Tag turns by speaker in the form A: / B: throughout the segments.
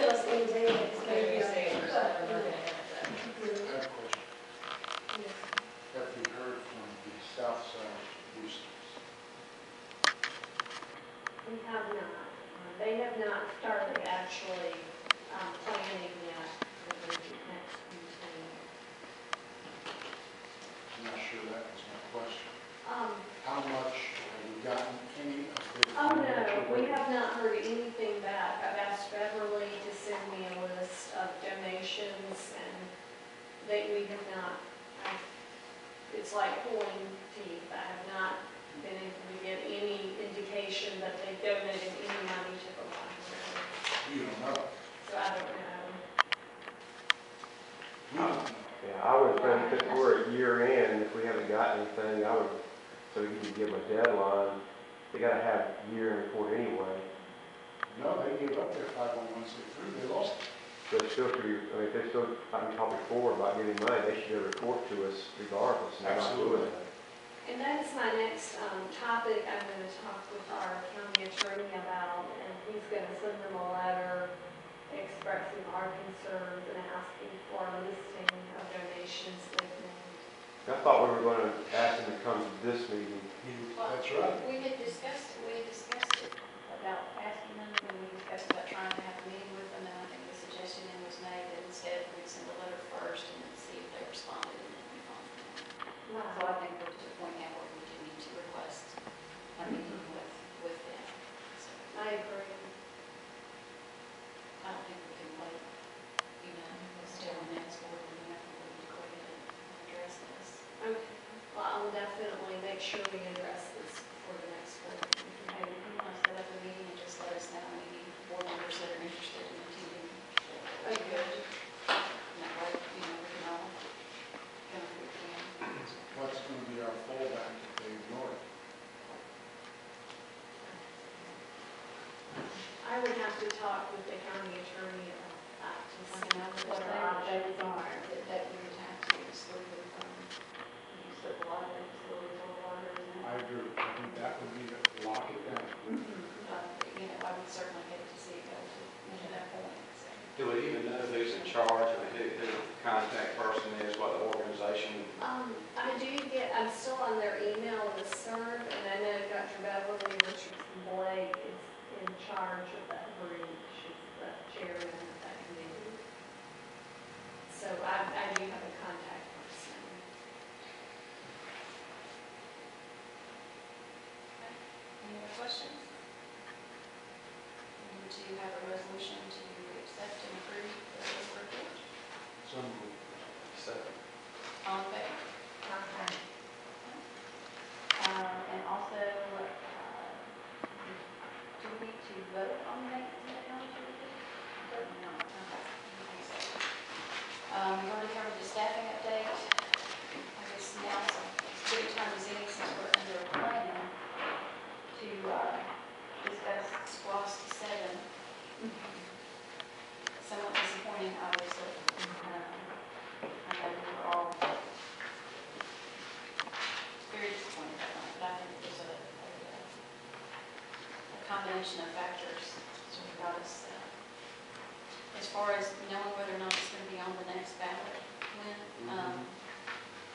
A: tell us any day it's going to be.
B: I have a question.
A: Yes.
B: Have you heard from the south side boosters?
A: We have not. They have not started actually planning yet for the next meeting.
B: I'm not sure that was my question. How much have we gotten any of the?
A: Oh, no, we have not heard anything back. I've asked Beverly to send me a list of donations, and we have not. It's like pulling teeth. I have not been able to get any indication that they've donated any money to the library.
B: You don't know.
A: So I don't know.
B: We don't know.
C: Yeah, I would think that we're at year end, if we haven't got anything, I would, so you can give them a deadline. They gotta have year-end report anyway.
B: No, they gave up their 501c3. They lost it.
C: But still, I mean, if they're still, I'm talking forward about giving money, they should get a report to us regardless. And they're not doing that.
A: And that's my next topic I'm going to talk with our county attorney about, and he's going to send them a letter expressing our concerns and asking for a listing of donations they've made.
C: I thought we were gonna ask them to come to this meeting.
B: That's right.
D: We had discussed it about asking them, and we discussed about trying to have a meeting with them, and I think the suggestion then was made that instead we'd send a letter first and then see if they responded and then move on from there. So I think we're to the point now where we do need to request a meeting with them. So
A: I agree.
D: I don't think we can wait, still on next board, we have to go ahead and address this.
A: Okay. Well, I'll definitely make sure we address this for the next board meeting.
D: Maybe if you want to set up a meeting and just let us know any board members that are interested in attending.
A: Okay.
D: And that way, we can all come if we can.
B: What's going to be our fallback if they ignore it?
A: I would have to talk with the county attorney about that to
D: Like
A: see
D: another
A: what our options are.
D: that we would have to exclude them from use of the library facilities or water.
B: I agree. I think that would be to lock it down.
D: I would certainly hate to see it go to that point. So.
E: Do we even know who's in charge, or who the contact person is, what the organization?
A: I do get, I'm still on their email listserv, and I know Dr. Beverly Richardson-Blake is in charge of that group. She's the chairman of that committee. So I do have a contact person.
D: Any other questions? Would you have a resolution to accept and approve the report?
B: Some will.
D: All in favor?
A: Okay.
D: And also, do we need to vote on the next technology report? No. Okay. We already covered the staffing update. I guess now it's a good time as any, since we're under a plan, to discuss SPLOST 7. Somewhat disappointing, obviously. I know we were all very disappointed about it, but I think it was a combination of factors that got us, as far as knowing whether or not it's going to be on the next ballot.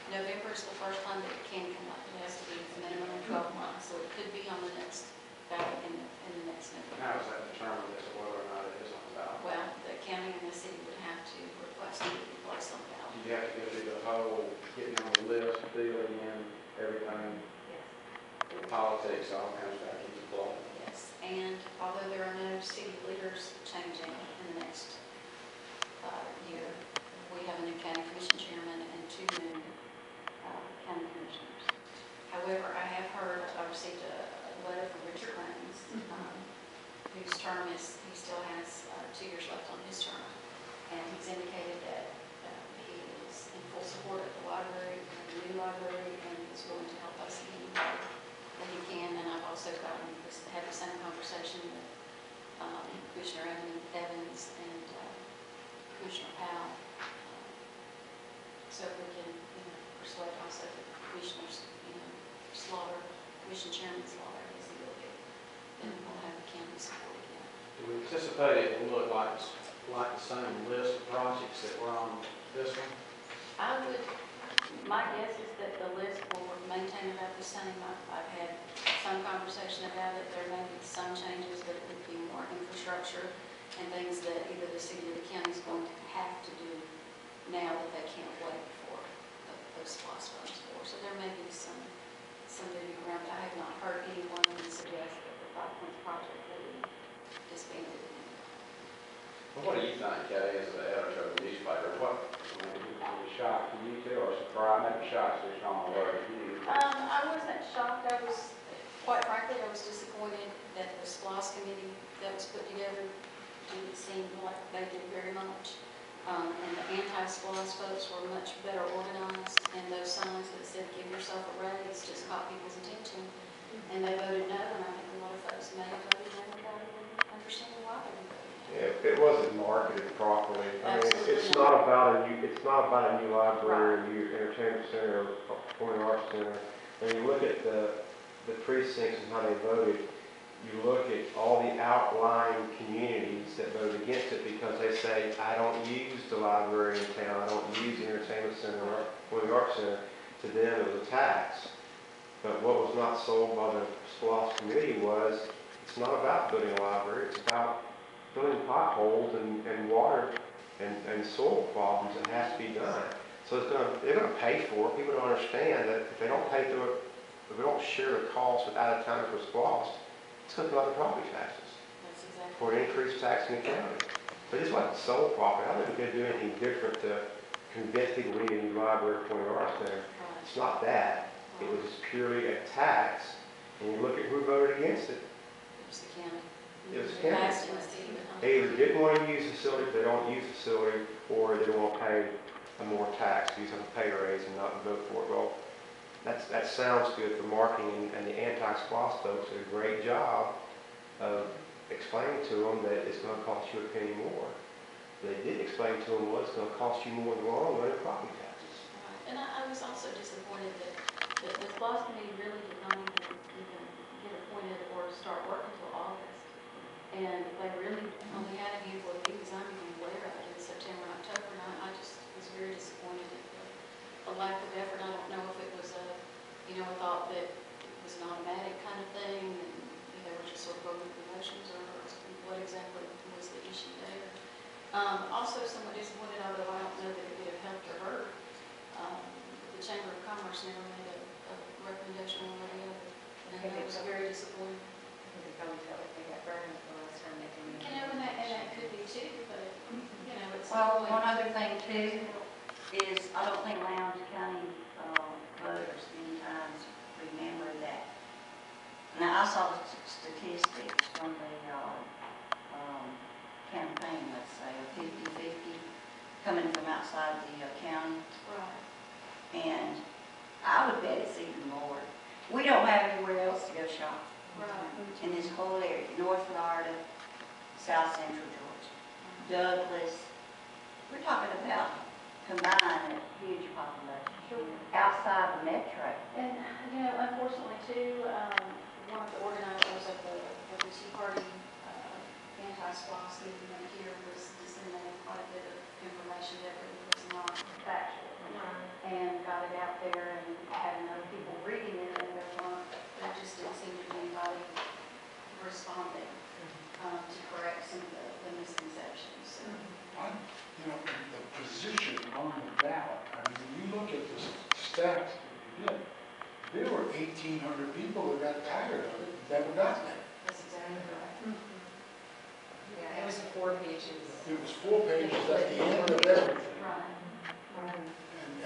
D: November is the first time that it can come up. It has to be a minimum of 12 months, so it could be on the next ballot in the next November.
E: How is that determined as to whether or not it is on the ballot?
D: Well, the county and the city would have to request it to be placed on the ballot.
E: You have to go through the whole, getting on the list, filling in everything,
D: Yes.
E: politics, all kinds of back into play.
D: Yes, and although there are no city leaders changing in the next year, we have a new county commission chairman and 2 new county commissioners. However, I have heard, I received a letter from Richard RHYNES, whose term is, he still has 2 years left on his term, and he's indicated that he is in full support of the library, the new library, and is willing to help us in any way that he can. And I've also had the same conversation with Commissioner Evans and Commissioner Powell, so we can persuade also the commissioners, Slaughter, Commission Chairman Slaughter, is the ability, then we'll have the county support again.
E: Do we anticipate it will look like like the same list of projects that were on this one?
D: My guess is that the list will maintain about the same. I've had some conversation about it. There may be some changes, but it would be more infrastructure and things that either the city or the county is going to have to do now that they can't wait for those SPLOST funds for. So there may be some moving around. I have not heard anyone suggest that the 5 Points project will be disbanded.
E: Well, what do you think, Kay, as the editor of the newspaper? What, I mean, it was a shock to you too, or surprise, maybe shock to Sean or you?
D: I wasn't shocked. Quite frankly, I was disappointed that the SPLOST committee that was put together didn't seem like they did very much. And the anti-SPLOST folks were much better organized, and those signs that said "give yourself a raise" just caught people's attention. And they voted no, and I think a lot of folks may have voted no without even understanding why they voted no.
C: Yeah, it wasn't marketed properly. I mean,
D: Absolutely
C: it's
D: not.
C: not about a new library, a new entertainment center, or performing arts center. When you look at the precincts and how they voted, you look at all the outlying communities that voted against it because they say, I don't use the library in town, I don't use the entertainment center or performing arts center. To them, it was a tax. But what was not sold by the SPLOST committee was, it's not about building a library, it's about filling potholes and water and soil problems that has to be done. So they're going to pay for it. People don't understand that if they don't pay through it, if we don't share the cost with out of town for SPLOST, it's going to come out of property taxes
D: That's exactly.
C: for an increased tax in the county. But this wasn't sold property. I don't think we could do anything different to convince people we need a new library for the arts center.
D: Right.
C: It's not that. It was just purely a tax. And you look at who voted against it.
D: It was the county.
C: It was the county.
D: Passed in the city, but not-
C: They either didn't want to use the facility, they don't use the facility, or they don't want to pay a more tax, use a pay raise and not vote for it. Well, that sounds good for marketing, and the anti-SPLOST folks did a great job of explaining to them that it's going to cost you a penny more. They did explain to them what it's going to cost you more in the long run in property taxes.
D: Right. And I was also disappointed that the SPLOST committee really did not even get appointed or start work until August. And they really only had a handful of meetings. I'm even aware of it in September and October, and I just was very disappointed at the lack of effort. I don't know if it was a thought that it was an automatic kind of thing, and they were just sort of going through the motions, or what exactly was the issue there. Also somewhat disappointed, although I don't know that it would have helped or hurt. The Chamber of Commerce never made a recommendation one way or the other, and I was very disappointed.
F: They probably felt like they got burned the last time they came in.
D: And that could be too, but it's.
F: Well, one other thing too is I don't think Lowndes County voters many times remember that. Now, I saw the statistics from the campaign, let's say, of 50-50 coming from outside the county.
D: Right.
F: And I would bet it's even more. We don't have anywhere else to go shop.
D: Right.
F: In this whole area, North Florida, South Central Georgia, Douglas. We're talking about combining a huge population outside the metro.
D: And, unfortunately too, one of the organizers of the Tea Party anti-SPLOST movement here was disseminating quite a bit of information that really was not factual. And got it out there and having other people reading it, and there just didn't seem to be anybody responding to correct some of the misconceptions. So.
B: The position on the ballot, I mean, when you look at the stats that you did, there were 1,800 people who got tired of it, never got there.
D: That's exactly right.
F: Yeah, it was 4 pages.
B: It was 4 pages at the end of everything.
D: Right.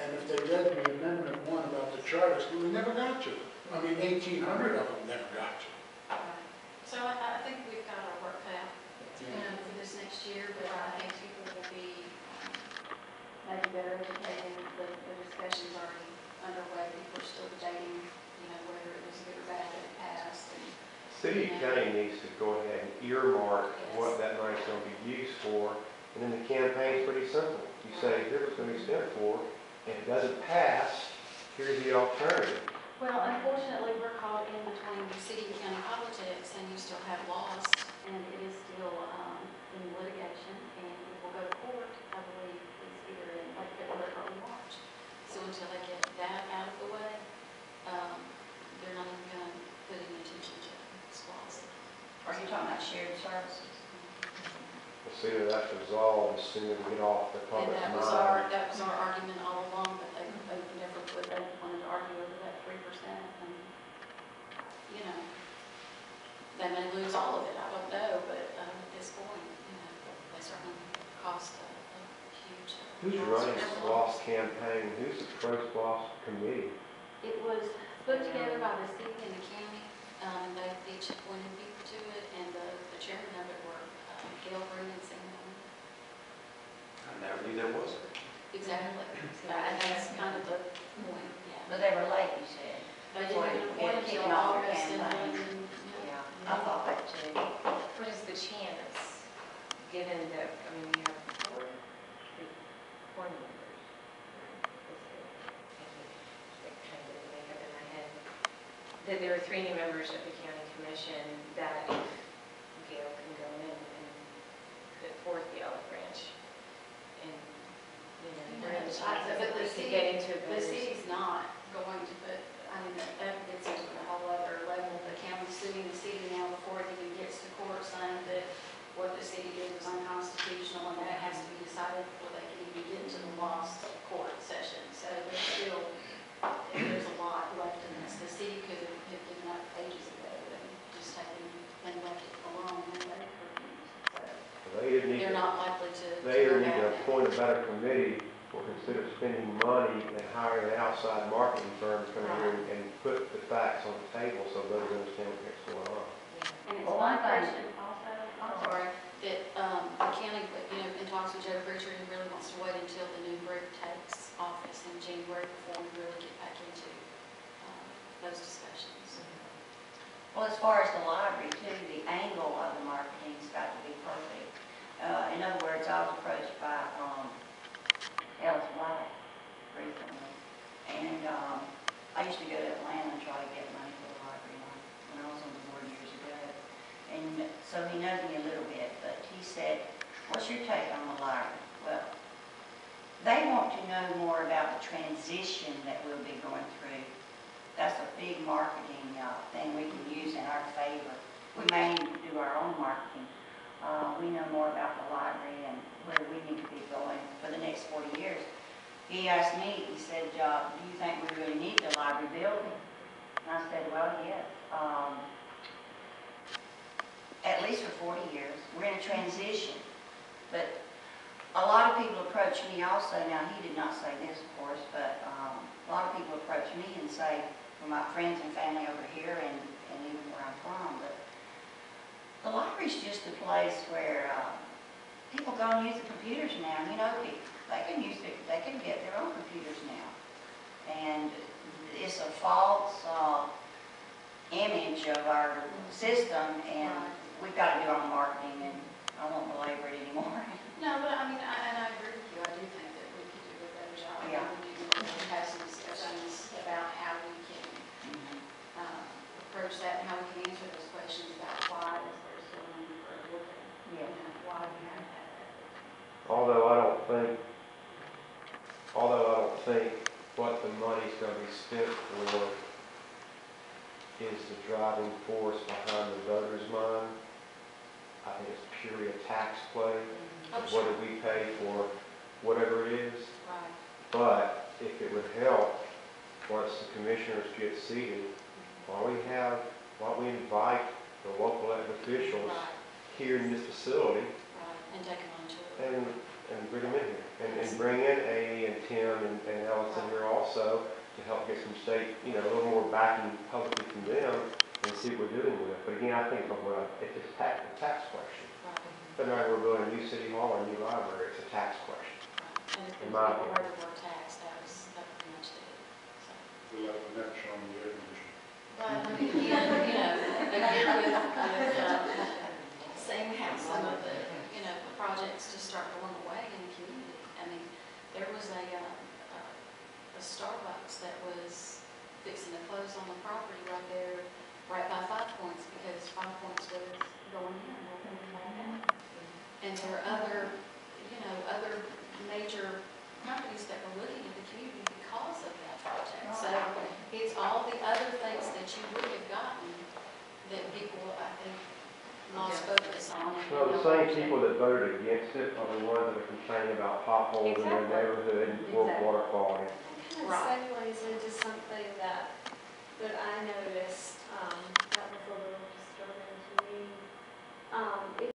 B: And if they read the amendment 1 about the charter school, they never got to it. I mean, 1,800 of them never got to it.
D: Right. So I think we've got our work cut out for this next year, but I think people will be maybe better educated. The discussion's already underway. People are still debating, whether it was good or bad that it passed.
C: City and county needs to go ahead and earmark what that money's going to be used for, and then the campaign's pretty simple. You say, here's what it's going to be spent for. If it doesn't pass, here's the alternative.
D: Well, unfortunately, we're caught in between the city and county politics, and you still have laws, and it is still in litigation, and we
F: talking about shared services.
C: The sooner that's resolved, the sooner we get off the
D: And
C: public's
D: that was
C: mind.
D: our argument all along, but they never wanted to argue over that 3%. And, you know, they may lose all of it, I don't know, but at this point, you know, they certainly cost a huge.
C: Who's running the SPLOST campaign? Who's the pro-SPLOST committee?
D: It was put together by the city and the county, and they each appointed people to it, and the chairman of it were G.B.R and Sam.
E: I never knew there was.
D: Exactly. And that's kind of the point, yeah.
F: But they were late, you said.
D: They
F: Before
D: didn't
F: you
D: appoint
F: get
D: until
F: kicking off your
D: August, and
F: campaign.
D: then,
F: Yeah, I thought that too.
G: What is the chance, given that, I mean, we have four members? I can't get the makeup in my head. That there are 3 new members of the county commission that if Gail can go in and put forth the olive branch and, you know, what are the chances that we could get into a
D: the
G: voters?
D: city's not going to put, I mean, that gets into a whole other level. The county's suing the city now before it even gets to court, saying that what the city did was unconstitutional, and that has to be decided before they can even get into the lost court session. So there's a lot left in this. The city could have given up ages ago and just taken and left it alone, and they refused. So
C: They need
D: they're
C: to,
D: not likely to.
C: they
D: go
C: either need to
D: back.
C: appoint a better committee or consider spending money and hiring an outside marketing firm to come here and put the facts on the table so voters understand what's going on.
D: And it's
F: Well,
D: my
F: one thing-
D: question also, I'm sorry, that the county, you know, in talks with Joe Pritchard, he really wants to wait until the new group takes office in January before we really get back into those discussions.
F: Well, as far as the library too, the angle of the marketing's got to be perfect. In other words, I was approached by Alice White recently, and I used to go to Atlanta and try to get money for the library when I was on the board years ago. And so he knows me a little bit, but he said, what's your take on the library? Well, they want to know more about the transition that we'll be going through. That's a big marketing thing we can use in our favor. We may need to do our own marketing. We know more about the library and where we need to be going for the next 40 years. He asked me, he said, do you think we really need the library building? And I said, well, yes. At least for 40 years. We're in a transition. But a lot of people approach me also, now he did not say this, of course, but a lot of people approach me and say, for my friends and family over here and even where I'm from, but the library's just a place where people go and use the computers now. You know, they can get their own computers now. And it's a false image of our system, and we've got to do our marketing, and I won't belabor it anymore.
D: No, but I mean, and I agree with you. I do think that we could do a better job.
F: Yeah.
D: We need to have some discussions about how we can approach that and how we can answer those questions about why is there still a need for a building?
F: Yeah.
D: You know, why we have that.
C: Although I don't think what the money's going to be spent for is the driving force behind the voter's mind. I think it's purely a tax play.
D: Oh,
C: What do we pay for whatever it is?
D: Right.
C: But if it would help, once the commissioners get seated, why we invite the local elected officials
D: Right.
C: here in this facility
D: Right. And take them on tour.
C: and bring them in here. And bring in Amy and Tim and Allison here also to help get some state, a little more backing publicly from them and see what we're doing with it. But again, I think it's a tax question.
D: Right.
C: Whether or not we're building a new city hall or a new library, it's a tax question.
D: Right. And if
C: In
D: people
C: my
D: were
C: opinion.
D: the word tax, that pretty much did it. So.
B: We'll have the next on the air conditioning.
D: But I mean, again, with seeing how some of the, the projects just start going away in the community. I mean, there was a Starbucks that was fixing to close on the property right there, right by 5 Points, because 5 Points was going in and we're going back out. And there are other major companies that were looking at the community because of that project. So it's all the other things that you would have gotten that people, I think, lost focus on it.
C: Well, the same people that voted against it are the ones that are complaining about potholes in their
A: Exactly.
C: neighborhood and poor
F: Exactly.
C: water quality.
A: Kind of
D: Right.
A: segues into something that I noticed, that was a little disturbing to me.